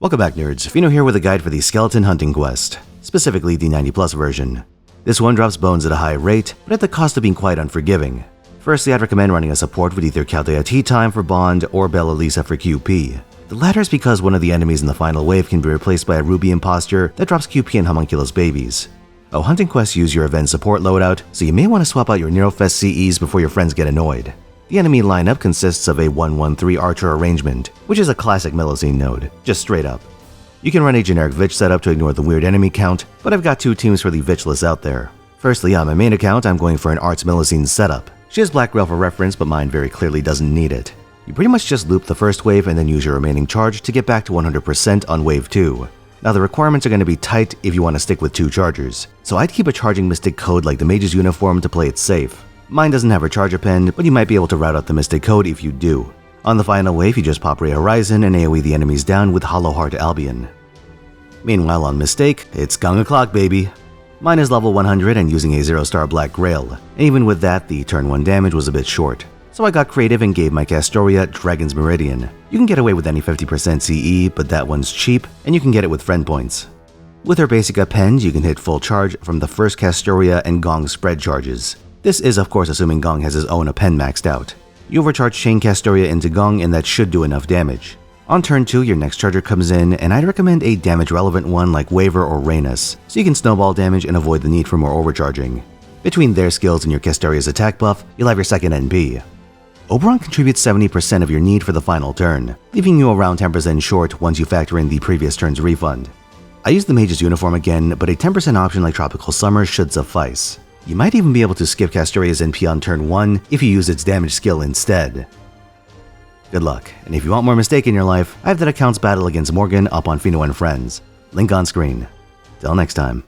Welcome back, nerds. Fino here with a guide for the Skeleton Hunting Quest, specifically the 90+ version. This one drops bones at a high rate, but at the cost of being quite unforgiving. Firstly, I'd recommend running a support with either Chaldea Tea Time for Bond or Bella Lisa for QP. The latter is because one of the enemies in the final wave can be replaced by a Ruby impostor that drops QP and homunculus babies. Hunting quests use your event support loadout, so you may want to swap out your Nerofest CEs before your friends get annoyed. The enemy lineup consists of a 1-1-3 archer arrangement, which is a classic Melusine node, just straight up. You can run a generic Vich setup to ignore the weird enemy count, but I've got two teams for the Vichless out there. Firstly, on my main account, I'm going for an Arts Melusine setup. She has Black Rail for reference, but mine very clearly doesn't need it. You pretty much just loop the first wave and then use your remaining charge to get back to 100% on wave 2. Now the requirements are going to be tight if you want to stick with 2 chargers, so I'd keep a charging Mystic Code like the Mage's Uniform to play it safe. Mine doesn't have a charge append, but you might be able to route out the Mystic Code if you do. On the final wave, you just pop Ray Horizon and AoE the enemies down with Hollow Heart Albion. Meanwhile on Mistake, it's Gong o'clock, baby! Mine is level 100 and using a 0-star Black Grail, and even with that, the turn 1 damage was a bit short. So I got creative and gave my Castoria Dragon's Meridian. You can get away with any 50% CE, but that one's cheap, and you can get it with friend points. With her basic append, you can hit full charge from the first Castoria and Gong spread charges. This is of course assuming Gong has his own append maxed out. You overcharge Chain Castoria into Gong and that should do enough damage. On turn 2, your next charger comes in, and I'd recommend a damage relevant one like Waver or Rhaenus, so you can snowball damage and avoid the need for more overcharging. Between their skills and your Castoria's attack buff, you'll have your second NP. Oberon contributes 70% of your need for the final turn, leaving you around 10% short once you factor in the previous turn's refund. I used the Mage's Uniform again, but a 10% option like Tropical Summer should suffice. You might even be able to skip Castoria's NP on turn 1 if you use its damage skill instead. Good luck, and if you want more Mistake in your life, I have that account's battle against Morgan up on Fino and Friends. Link on screen. Till next time.